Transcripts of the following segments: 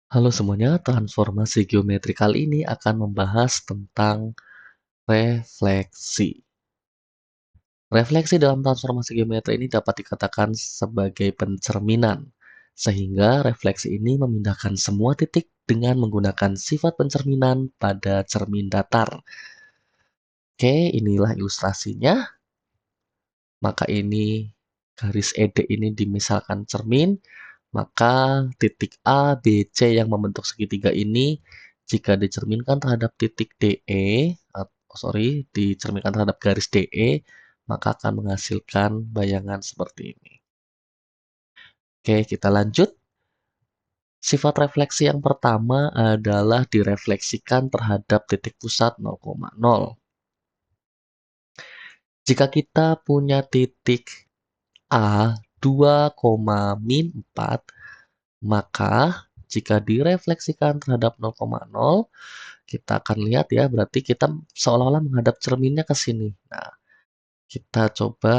Halo semuanya, transformasi geometri kali ini akan membahas tentang refleksi. Refleksi dalam transformasi geometri ini dapat dikatakan sebagai pencerminan, sehingga refleksi ini memindahkan semua titik dengan menggunakan sifat pencerminan pada cermin datar. Oke, inilah ilustrasinya. Maka ini garis ED ini dimisalkan cermin, maka titik A, B, C yang membentuk segitiga ini jika dicerminkan terhadap titik DE, dicerminkan terhadap garis DE, maka akan menghasilkan bayangan seperti ini. Oke, kita lanjut. Sifat refleksi yang pertama adalah direfleksikan terhadap titik pusat 0,0. Jika kita punya titik A 2,-4, maka jika direfleksikan terhadap 0,0, kita akan lihat ya, berarti kita seolah-olah menghadap cerminnya ke sini. Nah, kita coba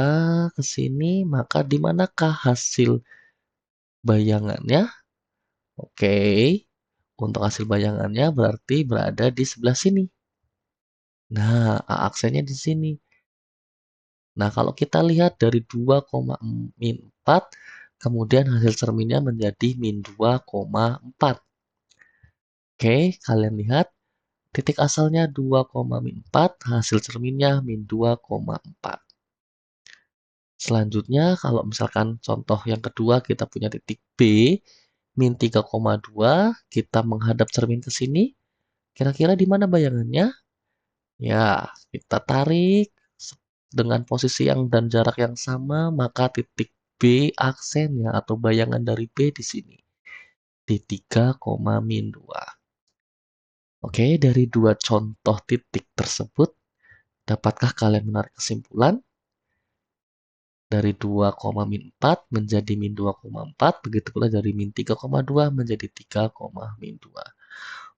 ke sini, maka di manakah hasil bayangannya? Oke, untuk hasil bayangannya berarti berada di sebelah sini. Nah, A aksennya di sini. Nah, kalau kita lihat dari 2,-4, kemudian hasil cerminnya menjadi -2,4. Oke, kalian lihat titik asalnya 2,-4, hasil cerminnya -2,4. Selanjutnya, kalau misalkan contoh yang kedua kita punya titik B, -3,2, kita menghadap cermin ke sini, kira-kira di mana bayangannya? Ya, kita tarik dengan posisi yang dan jarak yang sama, maka titik B aksennya atau bayangan dari B di sini, di 3,-2. Oke, dari dua contoh titik tersebut, dapatkah kalian menarik kesimpulan? Dari 2,-4 menjadi -2,4, begitu pula dari -3,2 menjadi 3,-2.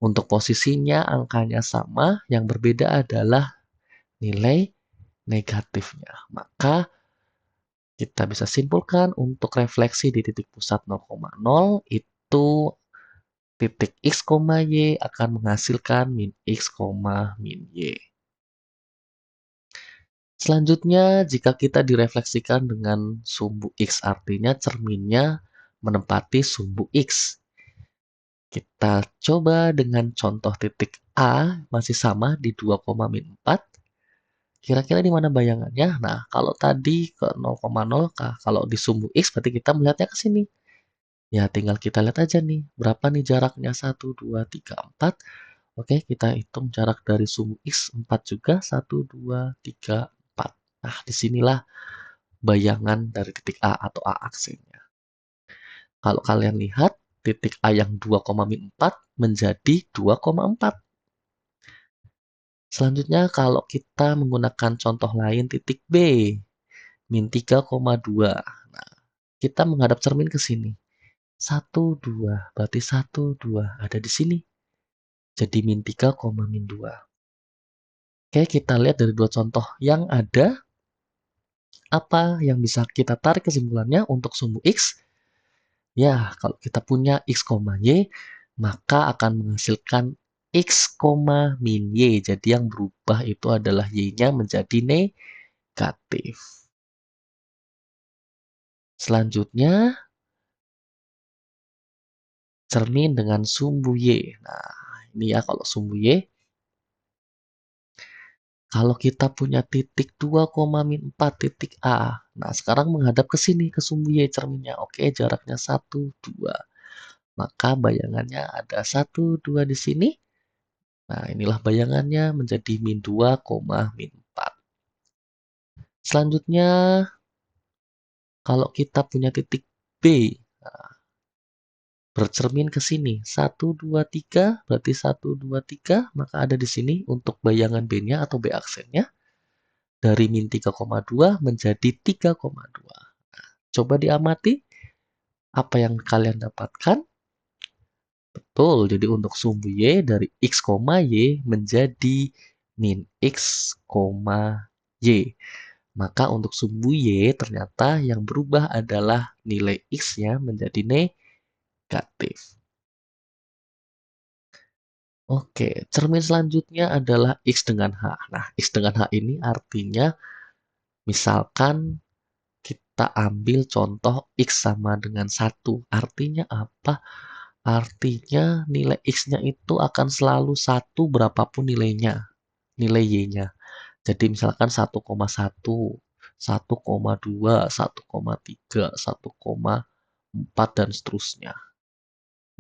Untuk posisinya angkanya sama, yang berbeda adalah nilai negatifnya. Maka kita bisa simpulkan untuk refleksi di titik pusat 0,0 itu titik x, y akan menghasilkan min x, min y. Selanjutnya, jika kita direfleksikan dengan sumbu x, artinya cerminnya menempati sumbu x. Kita coba dengan contoh titik A, masih sama di 2,-4. Kira-kira di mana bayangannya? Nah, kalau tadi ke 0,0, kalau di sumbu x berarti kita melihatnya ke sini. Ya, tinggal kita lihat aja nih, berapa nih jaraknya? 1, 2, 3, 4. Oke, kita hitung jarak dari sumbu x 4 juga. 1, 2, 3, 4. Nah, disinilah bayangan dari titik A atau A aksennya. Kalau kalian lihat, titik A yang 2,-4 menjadi 2,4. Selanjutnya, kalau kita menggunakan contoh lain, titik B, -3,2. Nah, kita menghadap cermin ke sini. 1, 2, berarti 1, 2 ada di sini. Jadi -3,-2. Oke, kita lihat dari dua contoh yang ada, apa yang bisa kita tarik kesimpulannya untuk sumbu X? Ya, kalau kita punya X, Y, maka akan menghasilkan X, min Y. Jadi yang berubah itu adalah Y-nya menjadi negatif. Selanjutnya, cermin dengan sumbu Y. Nah, ini ya kalau sumbu Y. Kalau kita punya titik 2,-4 titik A. Nah, sekarang menghadap ke sini, ke sumbu Y cerminnya. Oke, jaraknya 1, 2. Maka bayangannya ada 1, 2 di sini. Nah, inilah bayangannya menjadi -2, -4. Selanjutnya, kalau kita punya titik B, nah, bercermin ke sini. 1, 2, 3, berarti 1, 2, 3, maka ada di sini untuk bayangan B-nya atau B aksennya. Dari -3,2 menjadi 3,2. Coba diamati apa yang kalian dapatkan. Betul, jadi untuk sumbu Y dari X, Y menjadi min X, Y. Maka untuk sumbu Y ternyata yang berubah adalah nilai X-nya menjadi negatif. Oke, cermin selanjutnya adalah X dengan H. Nah, X dengan H ini artinya misalkan kita ambil contoh X sama dengan 1. Artinya apa? Artinya nilai X-nya itu akan selalu 1 berapapun nilainya, nilai Y-nya. Jadi misalkan 1,1, 1,2, 1,3, 1,4 dan seterusnya.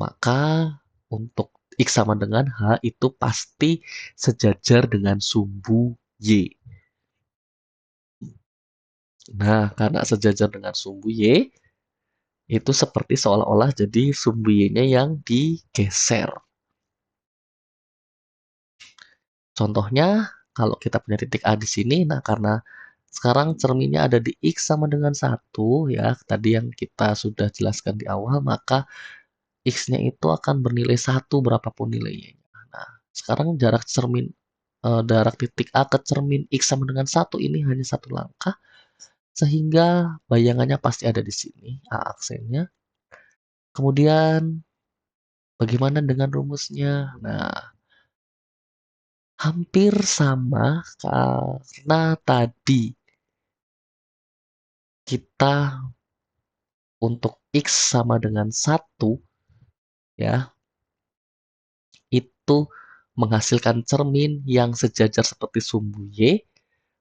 Maka untuk X sama dengan H itu pasti sejajar dengan sumbu Y. Nah, karena sejajar dengan sumbu Y, itu seperti seolah-olah jadi sumbu Y-nya yang digeser. Contohnya, kalau kita punya titik A di sini, nah karena sekarang cerminnya ada di X sama dengan 1, ya, tadi yang kita sudah jelaskan di awal, maka X-nya itu akan bernilai 1 berapapun nilainya. Nah, sekarang jarak titik A ke cermin X sama dengan 1 ini hanya 1 langkah, sehingga bayangannya pasti ada di sini, A aksennya. Kemudian, bagaimana dengan rumusnya? Nah, hampir sama karena tadi kita untuk X sama dengan 1, ya, itu menghasilkan cermin yang sejajar seperti sumbu Y,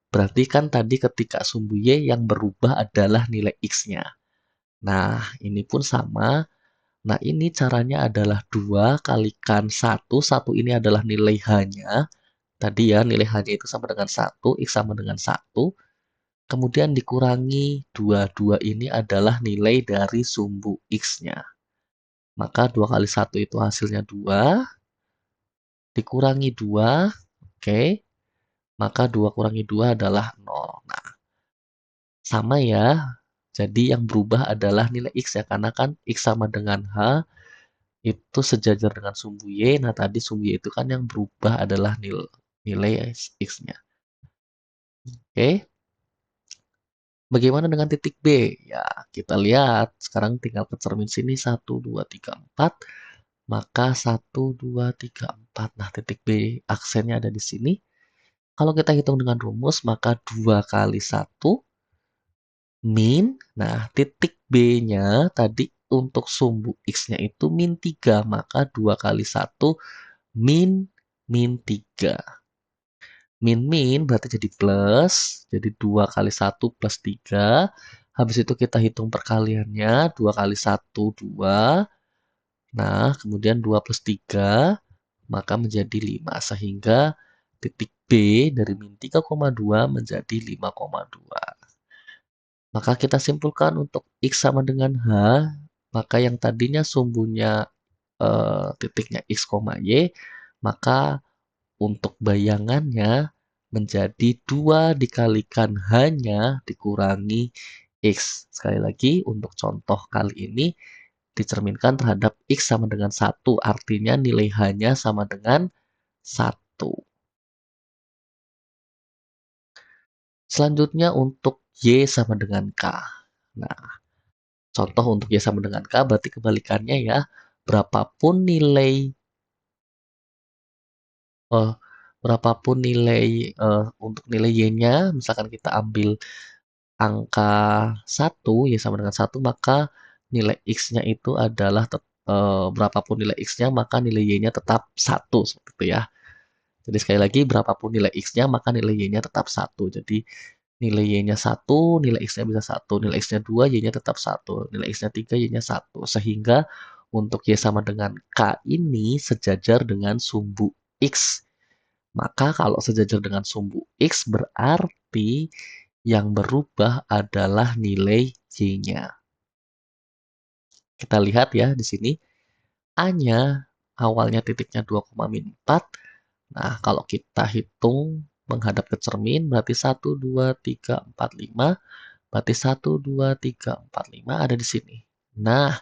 berarti kan tadi ketika sumbu Y yang berubah adalah nilai X-nya. Nah, ini pun sama. Nah, ini caranya adalah 2 kalikan 1. 1 ini adalah nilai H-nya. Tadi ya, nilai H-nya itu sama dengan 1, X sama dengan 1. Kemudian dikurangi 2. 2 ini adalah nilai dari sumbu X-nya. Maka 2 kali 1 itu hasilnya 2. Dikurangi 2. Oke. Maka 2 kurangi 2 adalah 0. Nah, sama ya. Jadi yang berubah adalah nilai X ya. Karena kan X sama dengan H itu sejajar dengan sumbu Y. Nah, tadi sumbu Y itu kan yang berubah adalah nilai X-nya. Oke. Bagaimana dengan titik B? Ya, kita lihat. Sekarang tinggal ke cermin sini. 1, 2, 3, 4. Maka 1, 2, 3, 4. Nah, titik B aksennya ada di sini. Kalau kita hitung dengan rumus, maka 2 kali 1 min. Nah, titik B-nya tadi untuk sumbu X-nya itu min 3. Maka 2 kali 1 min 3. Min berarti jadi plus. Jadi 2 kali 1 plus 3. Habis itu kita hitung perkaliannya. 2 kali 1, 2. Nah, kemudian 2 plus 3. Maka menjadi 5. Sehingga titik B dari min 3,2 menjadi 5,2. Maka kita simpulkan untuk X sama dengan H. Maka yang tadinya sumbunya titiknya X, Y. Maka untuk bayangannya menjadi 2 dikalikan hanya dikurangi X. Sekali lagi, untuk contoh kali ini dicerminkan terhadap X sama dengan 1. Artinya nilai H-nya sama dengan 1. Selanjutnya untuk Y sama dengan K. Nah, contoh untuk Y sama dengan K berarti kebalikannya ya. Berapapun nilai eh, berapapun nilai untuk nilai Y-nya, misalkan kita ambil angka 1, Y sama dengan 1, maka nilai X-nya itu adalah berapapun nilai X-nya, maka nilai Y-nya tetap 1, seperti itu ya. Jadi sekali lagi, berapapun nilai X-nya, maka nilai Y-nya tetap 1. Jadi nilai Y-nya 1, nilai X-nya bisa 1. Nilai X-nya 2, Y-nya tetap 1. Nilai X-nya 3, Y-nya 1. Sehingga untuk Y sama dengan K ini sejajar dengan sumbu X. Maka kalau sejajar dengan sumbu X berarti yang berubah adalah nilai Y-nya. Kita lihat ya di sini. A-nya awalnya titiknya 2,4. Nah, kalau kita hitung menghadap ke cermin berarti 1, 2, 3, 4, 5. Berarti 1, 2, 3, 4, 5 ada di sini. Nah,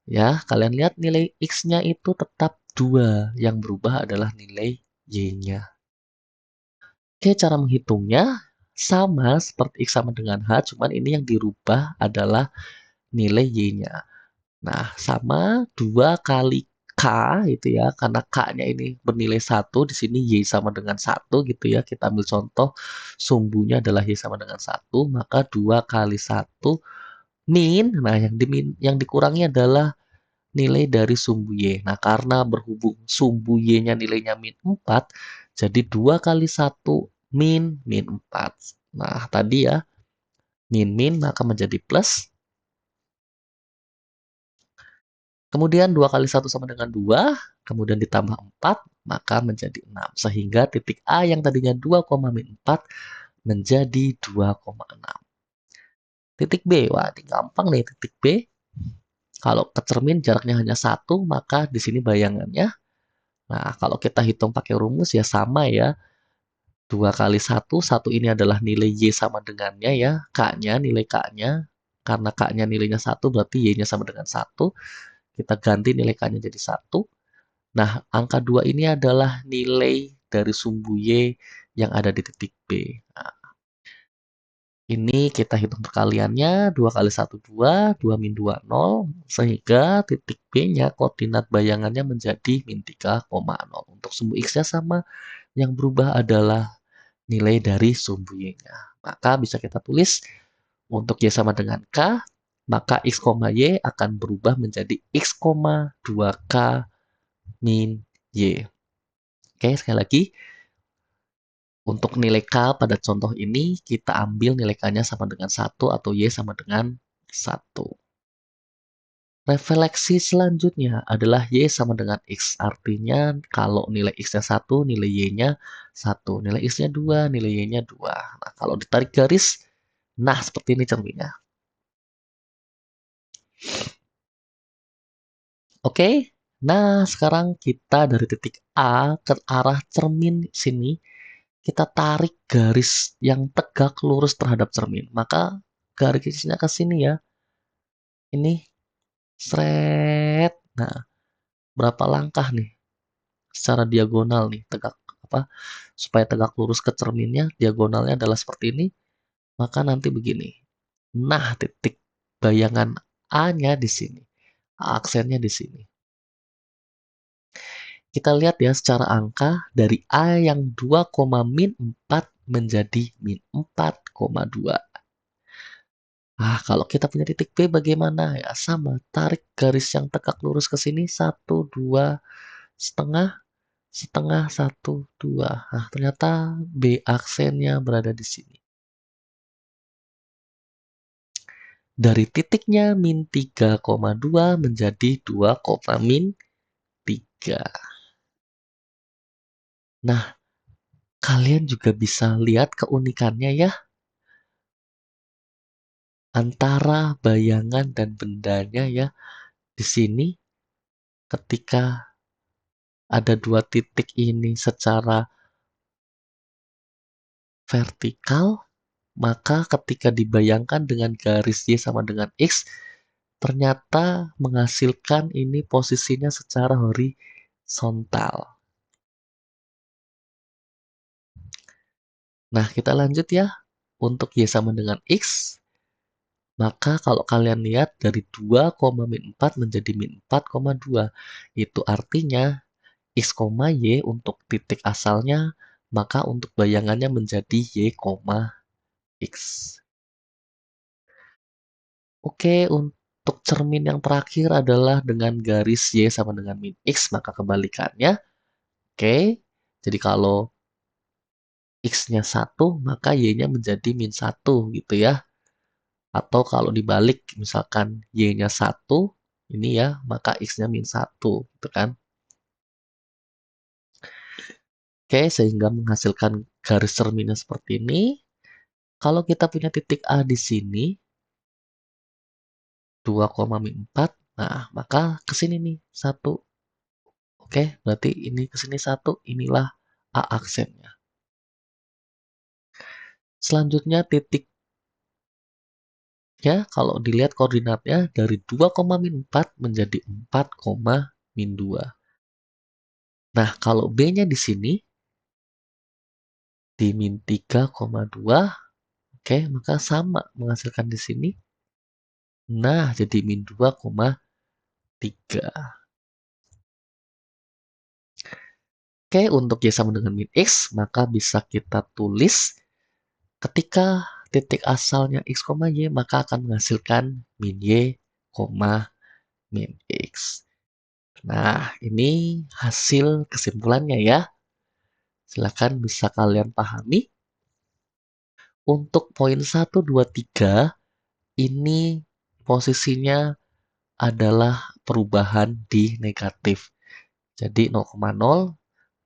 ya kalian lihat nilai X-nya itu tetap 2. Yang berubah adalah nilai Y-nya. Oke, cara menghitungnya sama seperti X sama dengan H, cuman ini yang dirubah adalah nilai Y-nya. Nah, sama 2 kali K K itu ya, karena K-nya ini bernilai 1, di sini Y sama dengan 1 gitu ya. Kita ambil contoh, sumbunya adalah Y sama dengan 1, maka 2 kali 1 min, nah yang dikurangi adalah nilai dari sumbu Y. Nah, karena berhubung sumbu Y-nya nilainya min 4, jadi 2 kali 1 min 4. Nah, tadi ya, min maka menjadi plus. Kemudian 2 kali 1 sama dengan 2, kemudian ditambah 4, maka menjadi 6. Sehingga titik A yang tadinya 2, min 4 menjadi 2,6. Titik B, wah ini gampang nih titik B. Kalau ke cermin jaraknya hanya 1, maka di sini bayangannya. Nah, kalau kita hitung pakai rumus ya sama ya. 2 kali 1, 1 ini adalah nilai Y sama dengannya ya. K-nya, nilai K-nya. Karena K-nya nilainya 1, berarti Y-nya sama dengan 1. Kita ganti nilai K-nya jadi 1. Nah, angka 2 ini adalah nilai dari sumbu Y yang ada di titik B. Nah, ini kita hitung perkaliannya, 2 kali 1, 2, 2 min 2, 0, sehingga titik B-nya koordinat bayangannya menjadi min 3,0. Untuk sumbu X-nya sama, yang berubah adalah nilai dari sumbu Y-nya. Maka bisa kita tulis, untuk Y sama dengan K, maka X, Y akan berubah menjadi X, 2K min Y. Oke, sekali lagi, untuk nilai K pada contoh ini, kita ambil nilai K-nya sama dengan 1 atau Y sama dengan 1. Refleksi selanjutnya adalah Y sama dengan X. Artinya kalau nilai X-nya 1, nilai Y-nya 1. Nilai X-nya 2, nilai Y-nya 2. Nah, kalau ditarik garis, nah seperti ini cerminnya. Oke, nah sekarang kita dari titik A ke arah cermin sini, kita tarik garis yang tegak lurus terhadap cermin. Maka garisnya ke sini ya. Ini seret. Nah, berapa langkah nih secara diagonal nih tegak apa supaya tegak lurus ke cerminnya, diagonalnya adalah seperti ini. Maka nanti begini. Nah, titik bayangan A-nya di sini. Aksennya di sini. Kita lihat ya secara angka dari A yang 2, min 4 menjadi min 4,2. Nah, kalau kita punya titik B bagaimana? Ya sama, tarik garis yang tegak lurus ke sini, 1, 2, setengah, setengah, 1, 2. Nah, ternyata B aksennya berada di sini. Dari titiknya min 3,2 menjadi 2, min 3. Nah, kalian juga bisa lihat keunikannya ya. Antara bayangan dan bendanya ya. Di sini ketika ada dua titik ini secara vertikal, maka ketika dibayangkan dengan garis Y sama dengan X, ternyata menghasilkan ini posisinya secara horizontal. Nah, kita lanjut ya. Untuk Y sama dengan X, maka kalau kalian lihat dari 2, min 4 menjadi min 4,2. Itu artinya X, Y untuk titik asalnya, maka untuk bayangannya menjadi Y, X. Oke, untuk cermin yang terakhir adalah dengan garis Y sama dengan min X, maka kebalikannya. Oke, jadi kalau X-nya 1, maka Y-nya menjadi min 1 gitu ya. Atau kalau dibalik, misalkan Y-nya 1, ini ya, maka X-nya min 1 gitu kan. Oke, sehingga menghasilkan garis cerminnya seperti ini. Kalau kita punya titik A di sini, 2, min 4, nah maka ke sini nih, 1. Oke, berarti ini ke sini 1, inilah A aksennya. Selanjutnya titik ya, kalau dilihat koordinatnya dari 2, min 4 menjadi 4, min 2. Nah, kalau B-nya di sini, di min 3,2, oke, maka sama menghasilkan di sini. Nah, jadi min 2,3. Oke, untuk Y sama dengan min X, maka bisa kita tulis ketika titik asalnya X, Y, maka akan menghasilkan min Y, min X. Nah, ini hasil kesimpulannya ya. Silakan bisa kalian pahami. Untuk poin 1, 2, 3, ini posisinya adalah perubahan di negatif. Jadi 0,0,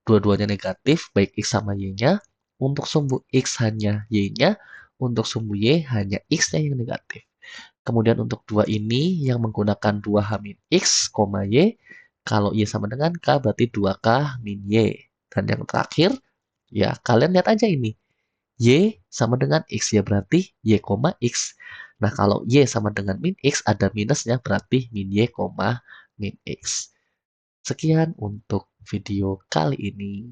dua-duanya negatif, baik X sama Y-nya. Untuk sumbu X hanya Y-nya, untuk sumbu Y hanya X-nya yang negatif. Kemudian untuk dua ini yang menggunakan 2H min X, Y, kalau Y sama dengan K berarti 2K min Y. Dan yang terakhir, ya kalian lihat aja ini. Y sama dengan X, ya berarti Y, X. Nah, kalau Y sama dengan min X, ada minusnya berarti min Y, min X. Sekian untuk video kali ini.